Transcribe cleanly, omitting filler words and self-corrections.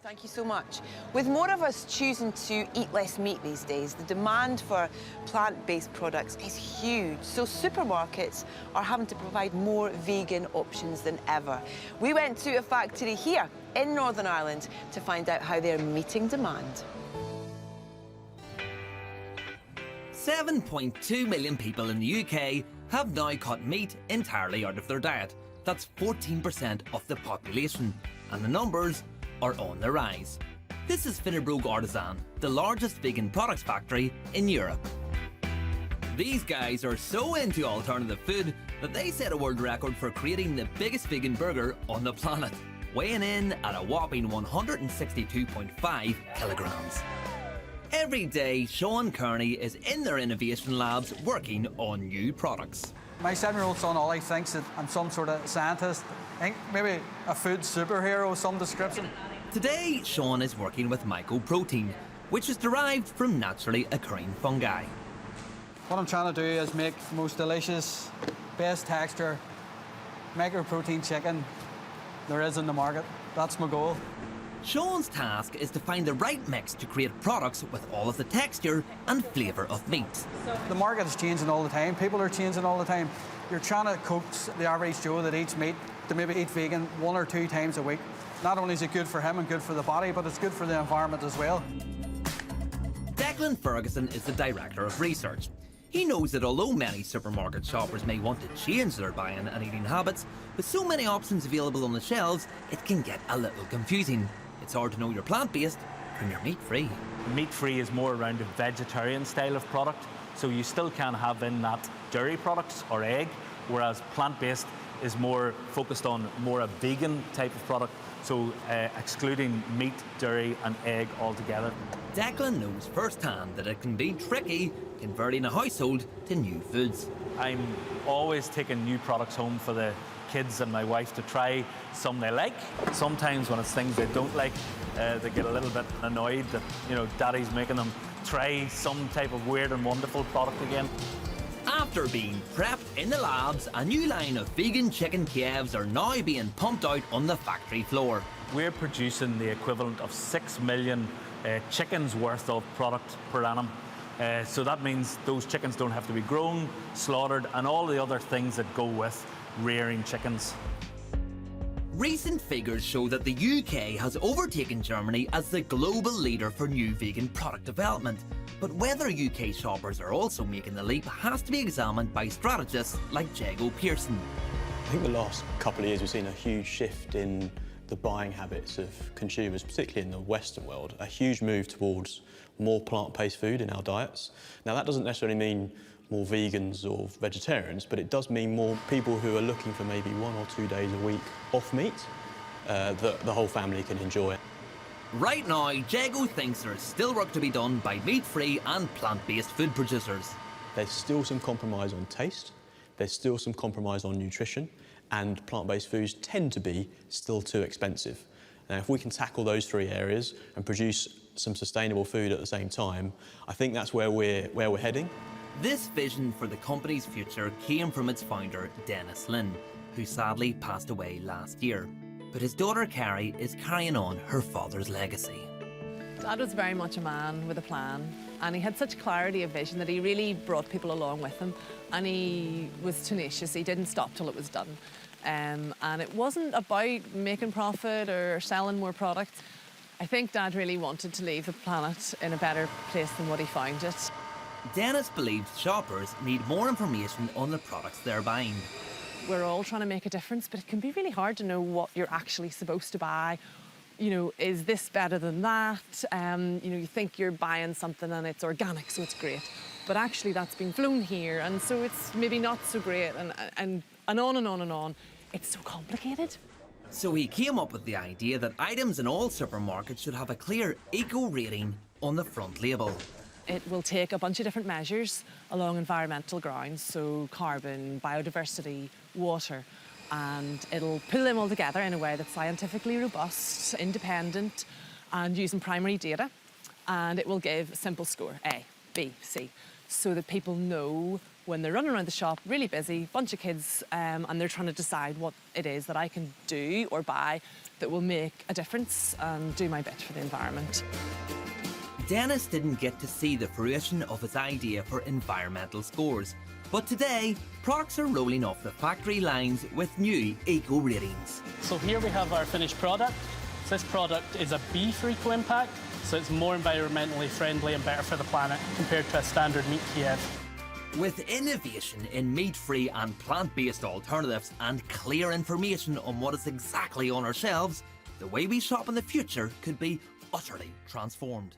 Thank you so much. With more of us choosing to eat less meat these days, the demand for plant-based products is huge. So supermarkets are having to provide more vegan options than ever. We went to a factory here in Northern Ireland to find out how they're meeting demand. 7.2 million people in the UK have now cut meat entirely out of their diet. That's 14% of the population, and the numbers are on the rise. This is Finnebrogue Artisan, the largest vegan products factory in Europe. These guys are so into alternative food that they set a world record for creating the biggest vegan burger on the planet, weighing in at a whopping 162.5 kilograms. Every day, Sean Kearney is in their innovation labs working on new products. My 7-year-old son Ollie thinks that I'm some sort of scientist. I think maybe a food superhero of some description. Today, Sean is working with mycoprotein, which is derived from naturally occurring fungi. What I'm trying to do is make the most delicious, best texture, microprotein chicken there is in the market. That's my goal. Sean's task is to find the right mix to create products with all of the texture and flavour of meat. The market is changing all the time. People are changing all the time. You're trying to coax the average Joe that eats meat to maybe eat vegan 1 or 2 times a week. Not only is it good for him and good for the body, but it's good for the environment as well. Declan Ferguson is the Director of Research. He knows that although many supermarket shoppers may want to change their buying and eating habits, with so many options available on the shelves, it can get a little confusing. It's hard to know you're plant-based from your meat-free. Meat-free is more around a vegetarian style of product, so you still can have in that dairy products or egg, whereas plant-based is more focused on more a vegan type of product, so excluding meat, dairy and egg altogether. Declan knows firsthand that it can be tricky converting a household to new foods. I'm always taking new products home for the kids and my wife to try some they like. Sometimes when it's things they don't like, they get a little bit annoyed that, you know, Daddy's making them try some type of weird and wonderful product again. After being prepped in the labs, a new line of vegan chicken calves are now being pumped out on the factory floor. We're producing the equivalent of 6 million chickens worth of product per annum. So that means those chickens don't have to be grown, slaughtered, and all the other things that go with rearing chickens. Recent figures show that the UK has overtaken Germany as the global leader for new vegan product development. But whether UK shoppers are also making the leap has to be examined by strategists like Jago Pearson. I think the last couple of years we've seen a huge shift in the buying habits of consumers, particularly in the Western world, a huge move towards more plant-based food in our diets. Now that doesn't necessarily mean more vegans or vegetarians, but it does mean more people who are looking for maybe 1 or 2 days a week off meat that the whole family can enjoy. Right now, Jago thinks there's still work to be done by meat-free and plant-based food producers. There's still some compromise on taste, there's still some compromise on nutrition, and plant-based foods tend to be still too expensive. Now, if we can tackle those 3 areas and produce some sustainable food at the same time, I think that's where we're heading. This vision for the company's future came from its founder, Dennis Lynn, who sadly passed away last year. But his daughter Kerry is carrying on her father's legacy. Dad was very much a man with a plan, and he had such clarity of vision that he really brought people along with him, and he was tenacious. He didn't stop till it was done. And it wasn't about making profit or selling more product. I think Dad really wanted to leave the planet in a better place than what he found it. Dennis believes shoppers need more information on the products they're buying. We're all trying to make a difference, but it can be really hard to know what you're actually supposed to buy. You know, is this better than that? You know, you think you're buying something and it's organic, so it's great. But actually that's been flown here, and so it's maybe not so great, and on and on and on. It's so complicated. So he came up with the idea that items in all supermarkets should have a clear eco rating on the front label. It will take a bunch of different measures along environmental grounds, so carbon, biodiversity, water, and it'll pull them all together in a way that's scientifically robust, independent, and using primary data. And it will give a simple score, A, B, C, so that people know when they're running around the shop, really busy, bunch of kids, and they're trying to decide what it is that I can do or buy that will make a difference and do my bit for the environment. Dennis didn't get to see the fruition of his idea for environmental scores, but today, products are rolling off the factory lines with new eco ratings. So here we have our finished product. So this product is a beef eco-impact, so it's more environmentally friendly and better for the planet compared to a standard meat Kiev. With innovation in meat-free and plant-based alternatives and clear information on what is exactly on our shelves, the way we shop in the future could be utterly transformed.